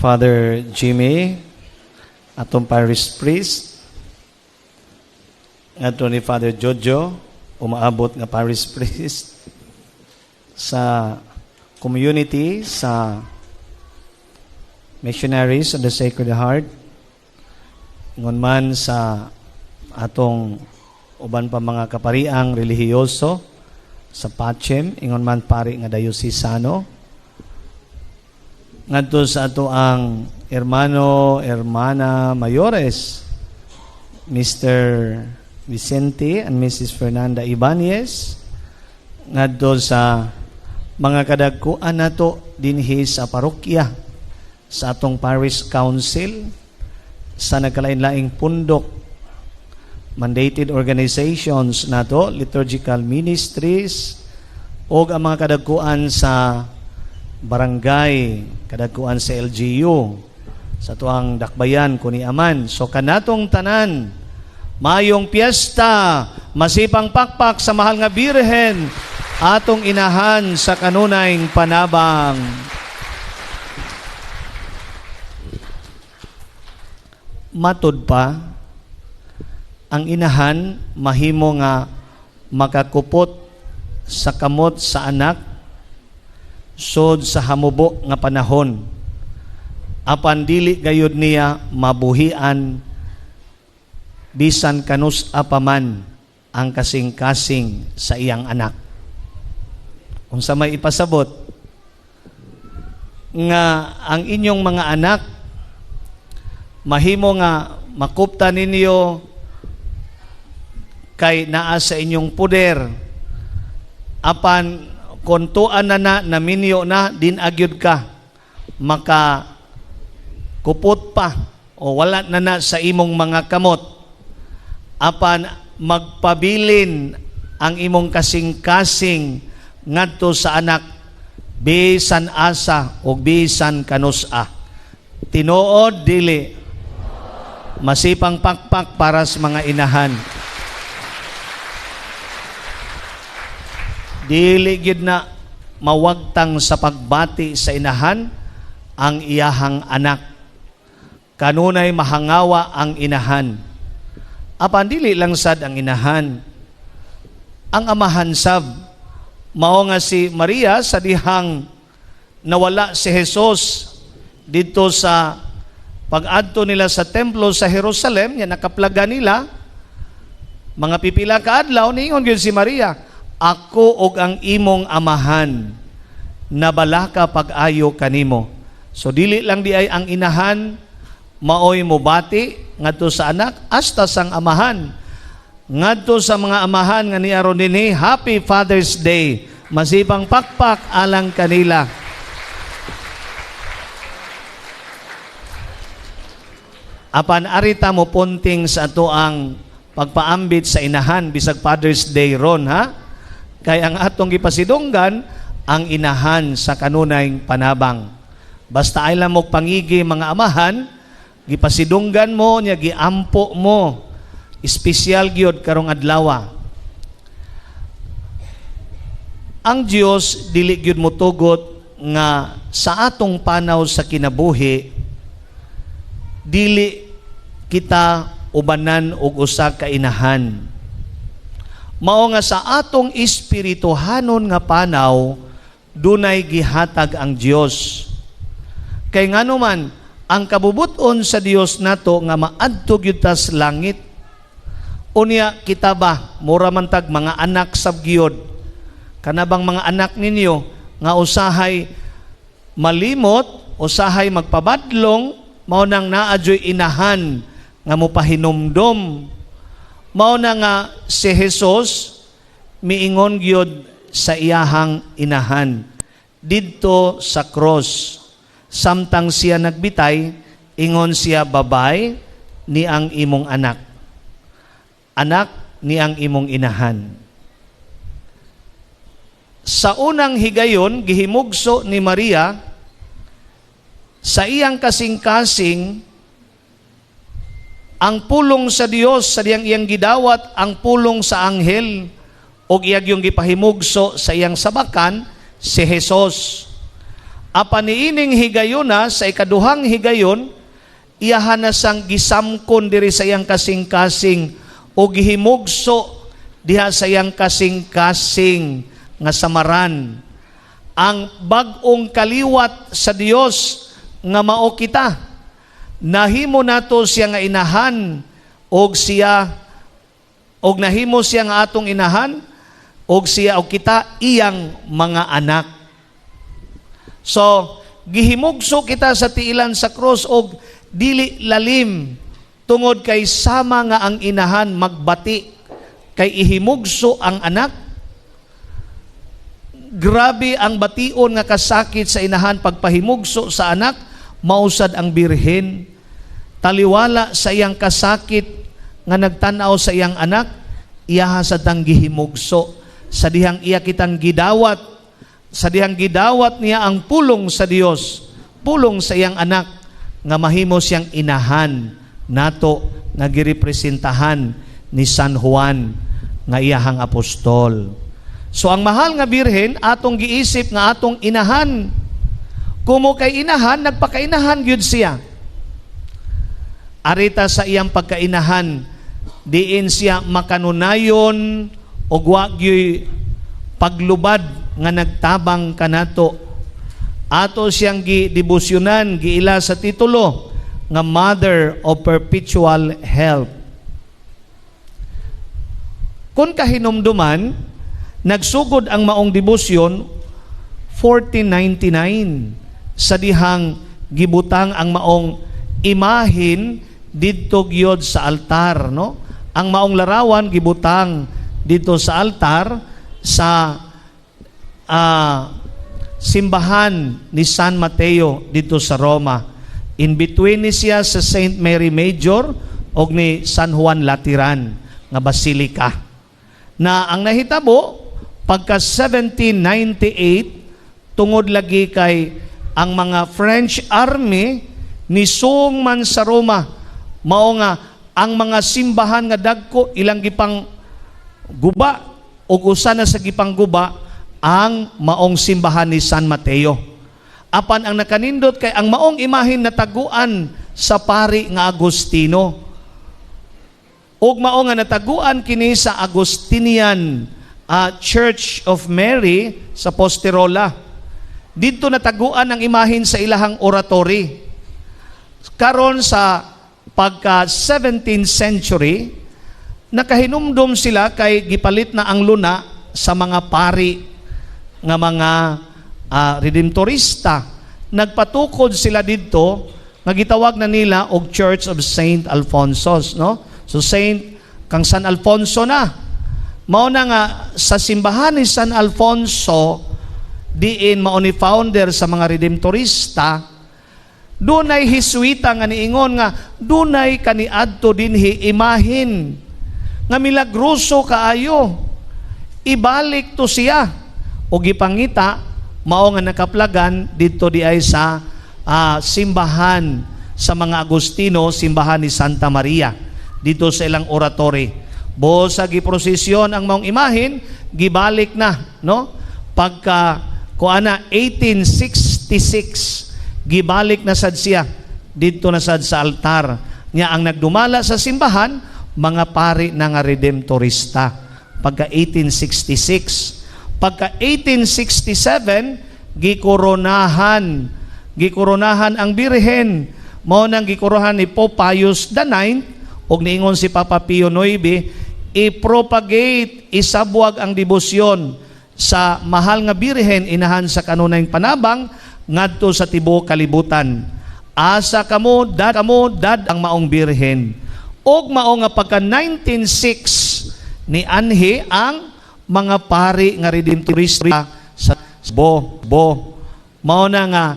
Father Jimmy, atong parish priest, ato ni Father Jojo, umaabot nga parish priest sa community, sa missionaries of the Sacred Heart, ngon man sa atong uban pa mga kapariang relihiyoso sa Pachem, ingon man pari nga dayosisano, ngadto sa ato ang hermano, hermana mayores, Mr. Vicente and Mrs. Fernanda Ibanez, ngadto sa mga kadagkuan nato dinhi sa parokya, sa atong parish council, sa nagkalain-laing pundok, mandated organizations nato, liturgical ministries, o ang mga kadagkuan sa barangay, kadagkuan sa LGU, sa tuang dakbayan kuni aman. So kanatong tanan, mayong piyesta, masipang pakpak sa mahal nga Birhen, atong inahan sa kanunayng panabang. Matod pa, ang inahan mahimo nga makakupot sa kamot sa anak sod sa hamubo nga panahon, apan dili gayud niya mabuhian bisan kanus apaman ang kasing-kasing sa iyang anak. Unsa may ipasabot nga ang inyong mga anak mahimo nga makupta ninyo kay naa sa inyong puder, apan kontuan na naminyo na din agyud ka maka kupot pa o wala na sa imong mga kamot, apan magpabilin ang imong kasing-kasing ngadto sa anak bisan asa o bisan kanusa. Tinuod dili, masipang pakpak para sa mga inahan. Dili gid na mawagtang sa pagbati sa inahan ang iyahang anak. Kanunay mahangawa ang inahan. Apan dili lang sad ang inahan, ang amahan sab. Mao nga si Maria sa dihang nawala si Jesus dito sa pag-adto nila sa templo sa Jerusalem, ya nakaplaga nila, mga pipila ka adlaw, niingon gyud si Maria, ako og ang imong amahan, nabalaka pag-ayo kanimo. So dili lang di ay ang inahan maoy mobati ngadto sa anak, hasta sang amahan ngadto sa mga amahan nga niaron dinhi, Happy Father's Day, masipang pakpak alang kanila. Apan arita mo punting sa ato ang pagpaambit sa inahan bisag Father's Day ron, ha? Kay ang atong gipasidunggan ang inahan sa kanunayng panabang. Basta ay lang mo pangigi mga amahan, gipasidunggan mo nya, giampo mo, espesyal gyud karong adlaw. Ang Dios dili gyud motugot nga sa atong panaw sa kinabuhi dili kita ubanan og usa ka inahan. Mao nga sa atong espirituhanon nga panaw dunay gihatag ang Dios. Kay ngano man ang kabubut-on sa Dios nato nga maadto gyud ta sa langit. Unya kita ba mura man tag mga anak sab gyud, kanabang mga anak ninyo nga usahay malimot, usahay magpabadlong, mao nang naadyoy inahan nga mopahinumdom. Mao na nga si Jesus miingon gyud sa iyahang inahan didto sa cross. Samtang siya nagbitay, ingon siya, babay ni ang imong anak, anak ni ang imong inahan. Sa unang higayon, gihimugso ni Maria sa iyang kasing-kasing ang pulong sa Dios sa iyang gidawat, ang pulong sa anghel o iyang gipahimugso sa iyang sabakan si Jesus. Apan niining higayuna sa ikaduhang higayon, iyahan na sang gisamkon diri sa iyang kasing-kasing o gihimugso diha sa iyang kasing-kasing nga samaran. Ang bag-ong kaliwat sa Dios nga mao kita, nahimo nato siya nga inahan og nahimo siya nga atong inahan og siya og kita iyang mga anak. So, gihimugso kita sa tiilan sa cross og dili lalim tungod kay sama nga ang inahan magbati kay ihimugso ang anak. Grabe ang bation nga kasakit sa inahan pagpahimugso sa anak, mausad ang birhen. Taliwala sa iyang kasakit nga nagtanaw sa iyang anak, iyaha sa tang gihimugso sa dihang iya kitang gidawat. Sa dihang gidawat niya ang pulong sa Dios, pulong sa iyang anak, nga mahimo siyang inahan nato nga girepresentahan ni San Juan nga iyahang apostol. So ang mahal nga birhen atong giisip nga atong inahan. Kumo kay inahan, nagpakainahan gyud siya. Arita sa iyang pagkainahan, diin siya makanunayon og wa gyud paglubad nga nagtabang kanato. Ato siyang gidebosyonan, giila sa titulo nga Mother of Perpetual Help. Kung kahinumduman, nagsugod ang maong debosyon 1499 sa dihang gibutang ang maong imahin didto gyud sa altar, no? Ang maong larawan gibutang dito sa altar sa simbahan ni San Mateo dito sa Roma. In between ni siya sa Saint Mary Major o ni San Juan Lateran nga basilika. Na ang nahitabo pagka 1798 tungod lagi kay ang mga French army ni sung man sa Roma, mao nga ang mga simbahan nga dagko ilang gipang guba o usa na sa gipang guba ang maong simbahan ni San Mateo. Apan ang nakanindot kay ang maong imahin na taguan sa pari nga Agustino. Ug mao nga nataguan kini sa Agustinian Church of Mary sa Posterola. Dito nataguan ang imahin sa ilahang oratory. Karon sa pagka 17th century, nakahinumdum sila kay gipalit na ang luna sa mga pari nga mga redemptorista. Nagpatukod sila dito nga gitawag na nila og Church of Saint Alfonso, no? So kang San Alfonso na. Mao na nga sa simbahan ni San Alfonso diin mao ni founder sa mga redemptorista. Dunay Hisuita nga niingon nga dunay kaniadto dinhi imahin nga milagroso kaayo. Ibalik to siya. O gipangita, mao nga nakaplagan dito di ay sa simbahan sa mga Agustino, simbahan ni Santa Maria, dito sa ilang oratory. Bosa giprosesyon ang maong imahin, gibalik na, no? Pagka kuana 1866, gibalik na sad siya dito na sad sa altar. Nya ang nagdumala sa simbahan, mga pari na nga redemptorista. Pagka 1866, pagka 1867, gikoronahan ang Birhen. Mao nang gikoronahan ni Pope Pius IX og niingon si Papa Pio IX, i-propagate, isabwag ang debosyon sa mahal nga Birhen inahan sa kanunayng panabang ngadto sa tibuok kalibutan. Asa kamo dad ang maong Birhen. Og mao nga pagka 1906 ni anhi ang mga pari nga redemptorista sa Bo. Mao na nga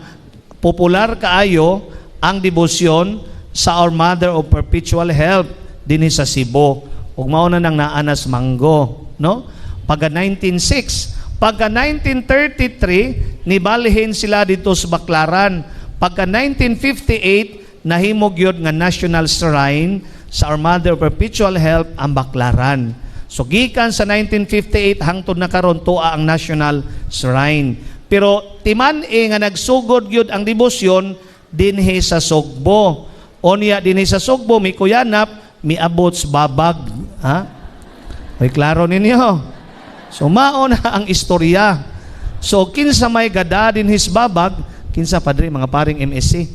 popular kaayo ang debosyon sa Our Mother of Perpetual Help dinhi sa Cebu. Ug mao na nang naanas Manggo, no? Pagka 1906, pagka 1933 nibalihin sila dito sa Baclaran. Pagka 1958 nahimog yun nga National Shrine sa Our Mother of Perpetual Help ang Baclaran. So gikan sa 1958 hangtod na karon tuwa ang National Shrine. Pero timan-i nga nagsugod gyud ang debosyon dinhi sa Sugbo. Onya dinhi sa Sugbo mi kuyanap miabot sa babag. Ha? May klaro ninyo. So mao na ang istorya. So kinsa may gada dinhi sa babag, kinsa padre mga paring MSC.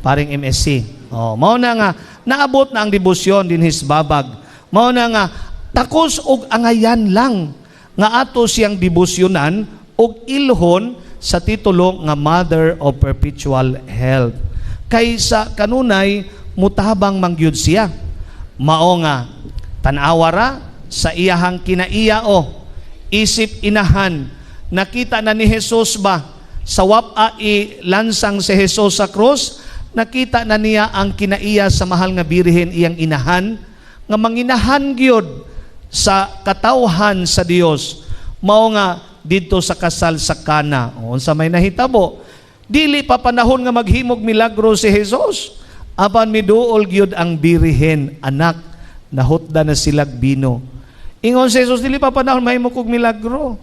Paring MSC. Oh, mao na nga naabot na ang debosyon dinhi sa babag. Mao na nga takos og angayan lang nga ato siyang debosyonan og ilhon sa titulo nga Mother of Perpetual Health. Kaysa kanunay mutabang mangyud siya. Mao nga tanawara sa iyahang kinaiao, isip inahan, nakita na ni Jesus ba sa wapa lansang si Jesus sa krus, nakita na niya ang kinaiya sa mahal nga birhen iyang inahan, nga manginahan gyud sa katawhan sa Dios. Mao nga didto sa kasal sa Kana. Unsa may nahitabo, dili pa panahon nga maghimog milagro si Jesus. Apan miduol gyud ang birhen, anak, nahutda na silag bino. Ingon si Jesus, dili pa panahon mahimog og milagro.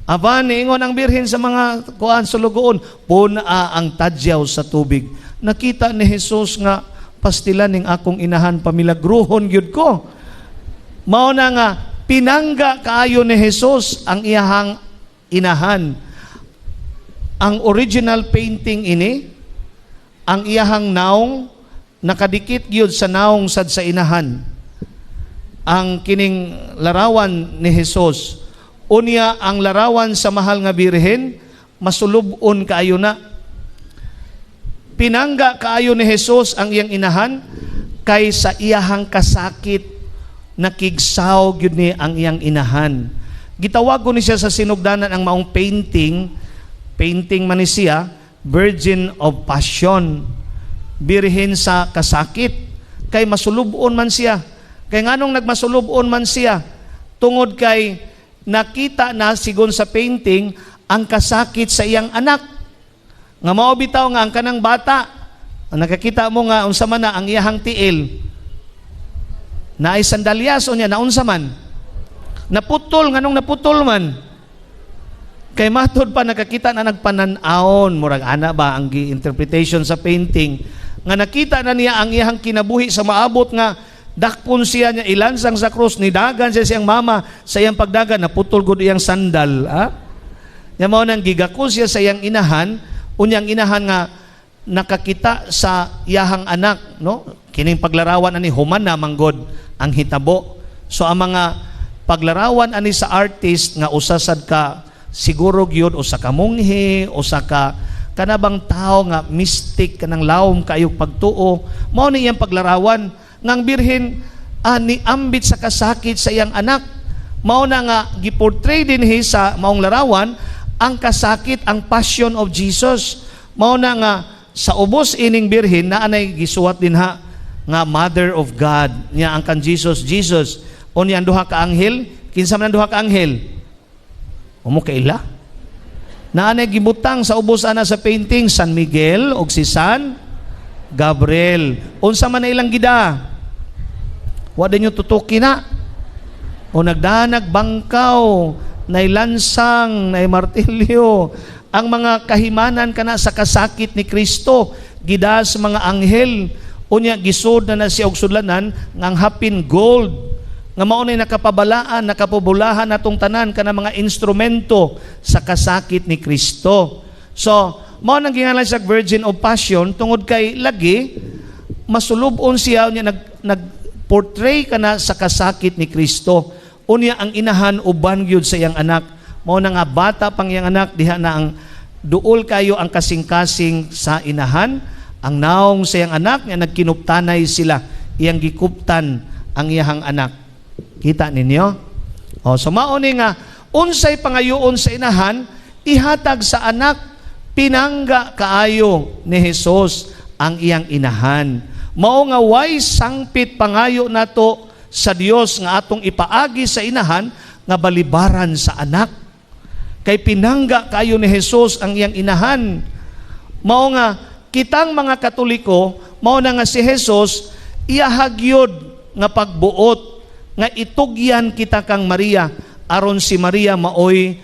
Apan ingon ang birhen sa mga kuan sa lugoon, puna ang tadyaw sa tubig. Nakita ni Jesus nga pastilan ning akong inahan, pamilagrohon gyud ko. Mao na nga pinangga kaayo ni Jesus ang iyahang inahan. Ang original painting ini, ang iyahang naong nakadikit gyud sa naong sad sa inahan. Ang kining larawan ni Jesus, unya ang larawan sa mahal nga birhen, masulubon kaayo na. Pinangga kaayo ni Jesus ang iyang inahan kay sa iyahang kasakit nakigsaw gyud ni ang iyang inahan. Gitawag ko ni siya sa sinugdanan ang maong painting man ni siya, Virgin of Passion, birhen sa kasakit, kay masulubon man siya. Kay nganong nagmasulubon man siya, tungod kay nakita na sigon sa painting ang kasakit sa iyang anak. Nga mao bitaw nga ang kanang bata, nakakita mo nga unsa man na ang iyahang tiil, na ay sandalyas o niya, naunsa man, naputol, nganong naputol man, kay matod pa nakakita na nagpananaon, murag ana ba ang interpretation sa painting, nga nakita na niya ang iyahang kinabuhi sa maabot nga, dakpon siya niya, ilansang sa krus, nidagan siya siyang mama, sa iyang pagdagan, naputol gud iyang sandal, Nga mao nang gigako siya sa iyang inahan, unyang inahan nga, nakakita sa iyahang anak, no? Kining paglarawan ani human na manggod ang hitabo. So ang mga paglarawan ani sa artist nga usasad ka siguro gyud usa ka munghi, usa ka kanabang tao nga mystic kanang lawom kayog pagtuo, mao ni iyang paglarawan ngang birhen ani ambit sa kasakit sa iyang anak. Mao na nga giportray dinhi sa maong larawan ang kasakit, ang passion of Jesus. Mao na nga sa ubos ining birhen na anay gisuwat dinha nga Mother of God niya ang kan Jesus. Unya ang duha ka anghel, kinsa man ang duha ka anghel? Umo kaila? Na anay gibutang sa ubos ana sa painting, San Miguel og si San Gabriel. Unsa man na ilang gida? Wa dinyo tutuki na. O nagdanag bangkaw, nay lansang, nay martilyo, ang mga kahimanan kana sa kasakit ni Kristo, gida sa mga anghel. Unya gisud na siya og sudlanan ngang hapin gold nga mao nay nakapabalaan, nakapubulahan natong tanan kana mga instrumento sa kasakit ni Kristo. So mao nang gingalan sa Virgin of Passion tungod kay lagi masulubon siya unya nag-portray kana sa kasakit ni Kristo. Unya ang inahan uban gyud sa iyang anak. Mao na nga bata pang iyang anak, diha na ang duol kayo ang kasing-kasing sa inahan. Ang naong sa iyang anak nga nagkinuptanay sila, iyang gikuptan ang iyahang anak. Kita ninyo? So mao ni nga unsay pangayoon sa inahan ihatag sa anak, pinangga kaayo ni Jesus ang iyang inahan. Mao nga way sangpit pangayo nato sa Dios nga atong ipaagi sa inahan nga balibaran sa anak. Kay pinangga kaayo ni Jesus ang iyang inahan. Mao nga kitang mga Katoliko, mao na nga si Jesus iyahagyod nga pagbuot nga itugyan kita kang Maria aron si Maria maoy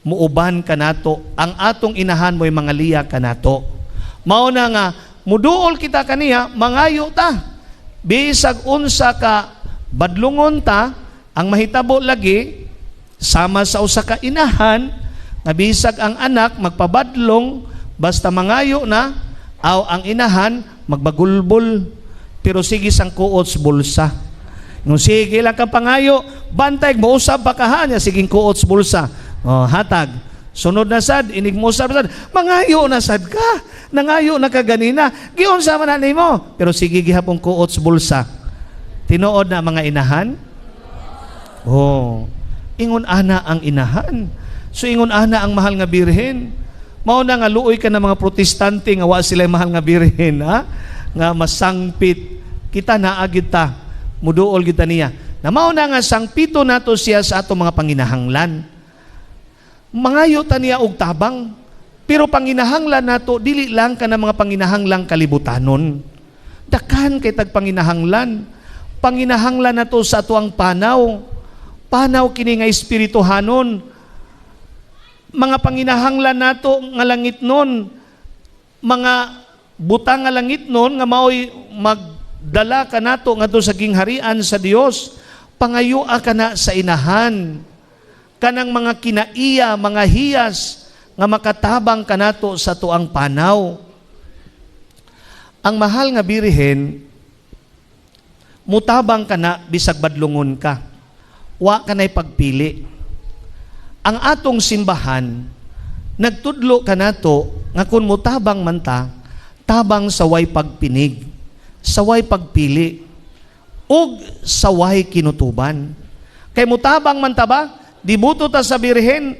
muuban kanato, ang atong inahan mo'y mangaliya kanato. Mao na nga muduol kita kaniya, mangayo ta. Bisag unsa ka badlungon ta, ang mahitabo lagi sama sa usa ka inahan nga bisag ang anak magpabadlong basta mangayo na, aw ang inahan magbagulbol pero sige sang kuots bulsa. Nung sige lang kang pangayo, bantay mo usab bakahan niya siging kuots bulsa. Hatag. Sunod na sad, inig mo usab sad, mangayo na sad ka. Nangayo na ka ganina. Giyon sa man mo. Pero sige gihapon kuots bulsa. Tinuod na mga inahan? Ingon ana ang inahan. So ingon ana ang mahal nga birhen. Mao na nga luoy ka ng mga protestante nga wa sila mahal nga birhen, ha? Nga masangpit. Kita naagid ta, muduol kita niya. Na mao na nga sangpito nato siya sa ato mga panginahanglan. Mangayo ta niya og tabang. Pero panginahanglan nato dili lang ka ng mga panginahanglang kalibutanon. Dakan kay tag panginahanglan. Panginahanglan nato sa ato ang panaw. Panaw kini nga espirituhanon. Mga panginahanglan nato nga langit nun, mga butang nga langit nun nga mao'y magdala ka nato nga to sa gingharian sa Dios, pangayua ka na sa inahan, kanang mga kinaiya, mga hiyas nga makatabang ka nato sa tuang panaw. Ang mahal nga birhen, mutabang ka na bisag badlungon ka, wa ka na'y pagpili. Ang atong simbahan, nagtudlo ka nato nga kung mutabang man ta, tabang saway pagpinig, saway pagpili, ug saway kinutuban. Kay mutabang man ta ba, di buto ta sa birhen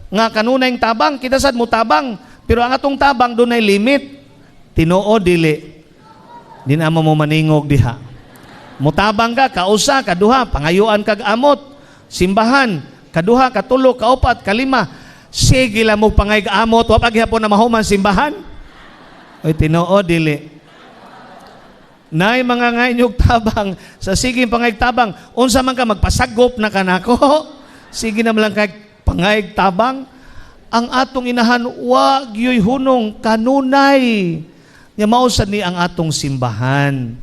nga kanunay tabang, kita sad mutabang, pero ang atong tabang dunay limit. Tinoo dili. Di na mo maningog diha. Mutabang ka, kausa, kaduha, pangayuan kag amot, simbahan, kaduha, katulo, kaupat, kalima, sige lang mo pangay amot, wapag hapon na mahuman simbahan. Oy, tinoo dili. Nay mga ngayog tabang, sa sige pangay tabang, unsa man ka magpasagop na kanako, sige na lang kay pangay tabang. Ang atong inahan, wag yoy hunong, kanunay. Nga mausad ni ang atong simbahan.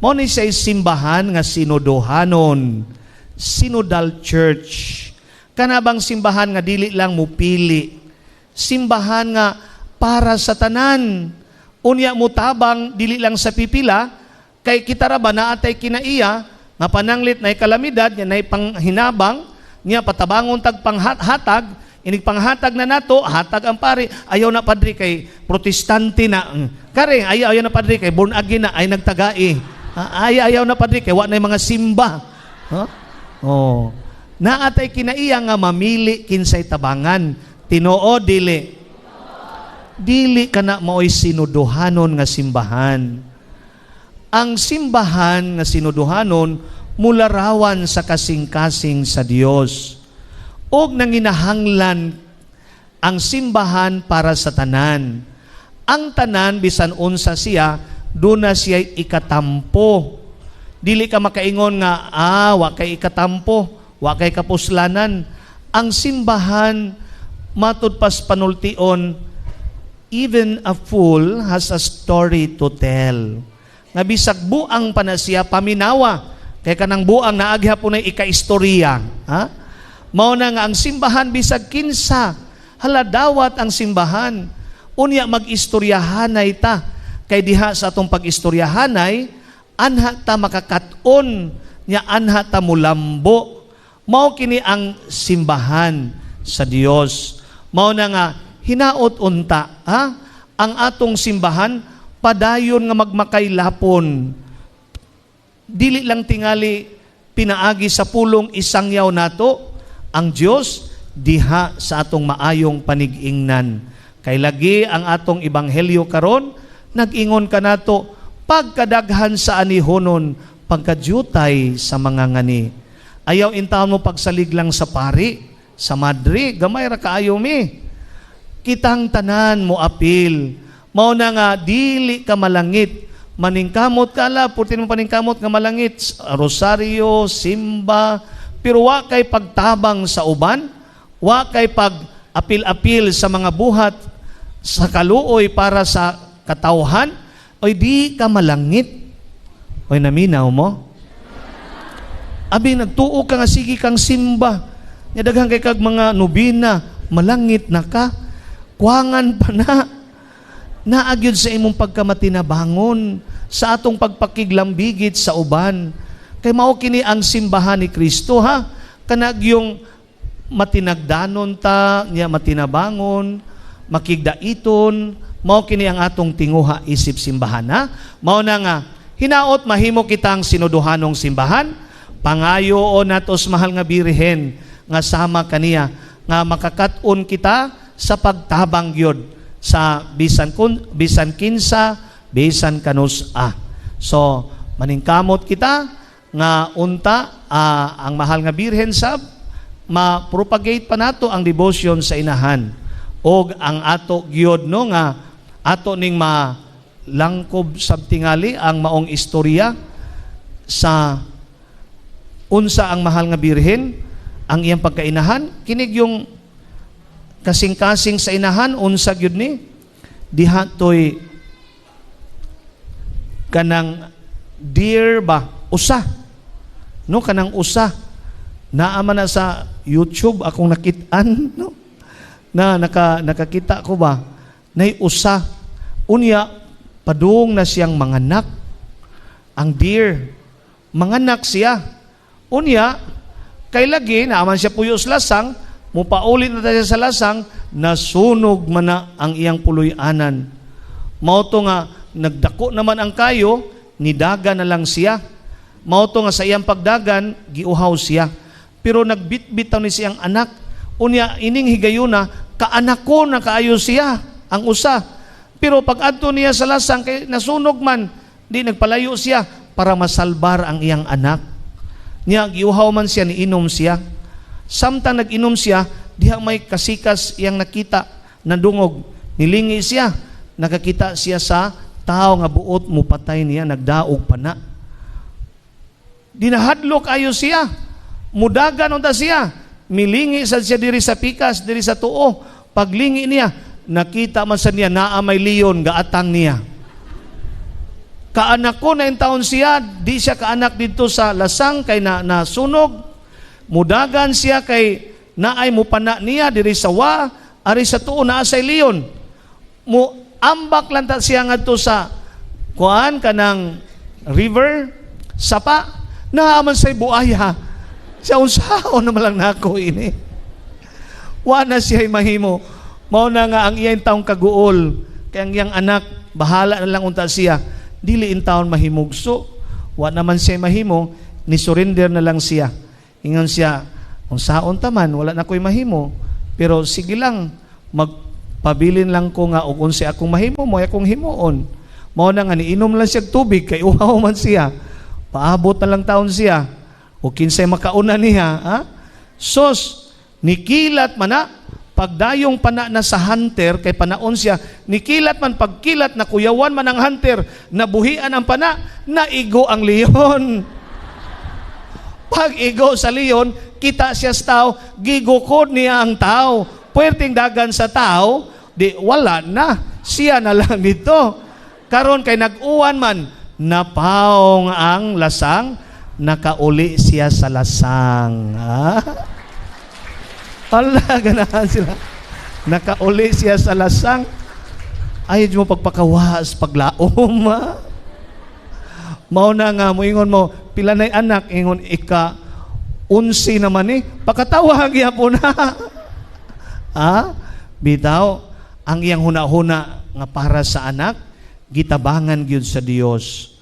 Mao ni siya simbahan nga sinodohanon, synodal church. Kanabang simbahan nga dili lang mupili. Simbahan nga para sa tanan. Unya mo tabang dili lang sa pipila, kay kita ra ba naatay kinaiya, nga pananglit na kalamidad, nya na panghinabang, nya patabangon tag panghatag, inig panghatag na nato, hatag ang pari, ayaw na padri kay protestante na, kare, ayaw na padri kay born again na, ay nagtagai, ayaw na padri kay wa na mga simba. Naatay kinaiya nga mamili kinsay tabangan. Tinoo dili. Dili kana mao'y sinuduhanon nga simbahan. Ang simbahan nga sinuduhanon mularawan sa kasing-kasing sa Dios. Og nanginahanglan ang simbahan para sa tanan. Ang tanan bisan unsa siya, duna siya ikatampo. Dili ka makaingon nga wa kay ikatampo. Wa kay kapuslanan. Ang simbahan, matud pas panultion, even a fool has a story to tell. Nga bisag buang pa na siya paminawa, kay kanang buang na aghapon ay ika-istorya. Mao na nga ang simbahan bisag kinsa, haladawat ang simbahan. Unya mag-istoryahanay ta, kay diha sa atong pag-istoryahanay, anha ta makakaton, nya anha ta mulambo. Mao kini ang simbahan sa Dios. Mao na nga hinaot unta, ang atong simbahan padayon nga magmakay lapon. Dili lang tingali pinaagi sa pulong isangyaw nato ang Dios diha sa atong maayong panig-ingnan. Kay lagi ang atong ebanghelyo karon nag-ingon kanato pagkadaghan sa anihonon pagkadyutay sa mga ngani. Ayaw intawon mo pagsalig lang sa pari, sa madri, gamay ra kaayo mi. Kitang tanan mo apil. Mao na nga dili ka malangit. Maningkamot ka la, putin mo paningkamot nga malangit, rosaryo, simba, pero wa kay pagtabang sa uban, wa kay pag apil-apil sa mga buhat sa kaluoy para sa katawhan, oy di ka malangit. Oy naminaw mo? Abi nagtuo ka nga sige kang simba. Nya daghan kay kag mga nobina, malangit na ka. Kuwangan pa na. Naagyod sa imong pagkamatinabangon, sa atong pagpakiglambigit sa uban. Kay mao kini ang simbahan ni Kristo ha. Kanag yung matinagdanon ta, nya matinabangon, makigdaiton, mao kini ang atong tinguha isip simbahan ha. Mao na nga hinaot mahimo kitang sinuduhanong simbahan, pangayo natos mahal nga Birhen nga sama kaniya nga makakaton kita sa pagtabang gyud sa bisan kinsa, bisan kanus-a. So maningkamot kita nga unta ang mahal nga Birhen sab ma-propagate pa nato ang devotion sa inahan og ang ato gyud no nga ato ning malangkob sab tingali ang maong istorya sa unsa ang mahal nga Birhen, ang iyang pagkainahan, kinig yung kasing-kasing sa inahan, unsa gyud ni diha toy kanang dear ba usa no, kanang usa naama na sa YouTube akong nakit-an no, na nakakita ko ba nay usa unya padung na siyang manganak, ang dear manganak siya unya kay lagi naaman siya puyos lasang, mupaulit na tayo sa lasang, nasunog man na ang iyang puloy-anan. Mao to nga nagdako naman ang kayo, nidaga na lang siya. Mao to nga sa iyang pagdagan, giuhaw siya. Pero nagbitbitaw ni siyang anak. Unya ining higayuna, kaanako na kaayo siya, ang usa. Pero pag adto niya sa lasang, kay nasunog man, di nagpalayo siya para masalbar ang iyang anak. Niya giuhaw man siya, niinom siya. Samtang nag-inom siya, diha may kasikas iyang nakita na dungog. Nilingi siya, nakakita siya sa tao nga buot mo patay niya, nagdaog pa na. Dinahadlok ayo siya, mudagan unta siya, milingi sad siya diri sa pikas, diri sa tuo. Paglingi niya, nakita man sa niya naa may leon gaatang niya. Kaanak ko na taon siya, di siya kaanak dito sa lasang kay nasunog. Mudagan siya kay naay mo pana niya diri sa wa, ari sa tuo naa say leon. Mo ambak lang ta siya ngadto sa kuan kanang river sapa, naaman say buaya. Siya unsaon na malang nako ini. Wa na siya mahimo. Mao na nga ang iyang taong kaguol, kay ang iyang anak bahala na lang unta siya. Dili in taon mahimugso, wa naman siya mahimo, ni surrender na lang siya. Ingon siya, kung saon taman, wala na ko'y mahimo, pero sige lang, magpabilin lang ko nga, o kung siya akong mahimo, mo akong himuon. Mao na nga, niinom lang siya tubig, kay uhaw man siya. Paabot na lang taon siya, o kinsay makauna niya, ha? Sos, nikilat man na, pagdayong pana na sa hunter, kay panaon siya, nikilat man pagkilat na kuyawan man ang hunter, nabuhian ang pana, naigo ang leon. Pag igo sa leon, kita siya sa tao, gigukod niya ang tao. Puwerteng dagan sa tao, di wala na. Siya na lang dito. Karon kay nag-uwan man, napaong ang lasang, nakauli siya sa lasang. Ha? Hala, ganahan sila. Nakauli siya sa lasang. Ayaw mo pagpakawas, paglaom, ha? Mao na nga, moingon mo, pila na'y anak, ingon ika, 11 naman eh, pakatawag ya po na. Ha? Bitaw, ang iyang huna-huna nga para sa anak, gitabangan gyud sa Dios.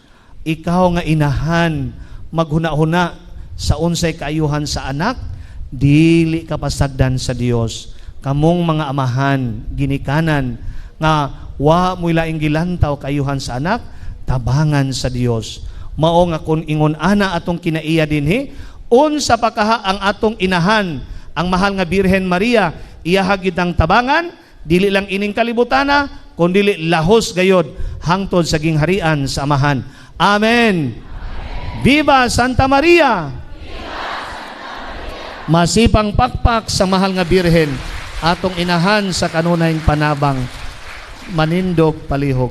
Ikaw nga inahan, maghuna-huna sa unsay kaayuhan sa anak, dili ka pasagdan sa Dios. Kamong mga amahan, ginikanan, nga wa mo'y laing gilantaw kaayuhan sa anak, tabangan sa Dios. Mao nga kung ingon ana atong kinaiya dinhi, unsa pa kaha ang atong inahan, ang mahal nga Birhen Maria, iyaha gid ang tabangan, dili lang ining kalibutana, kundi lahos gayod hangtod sa gingharian sa amahan. Amen. Viva Santa Maria! Masipang pakpak sa mahal nga Birhen. atong inahan sa kanunayng panabang, manindog palihog.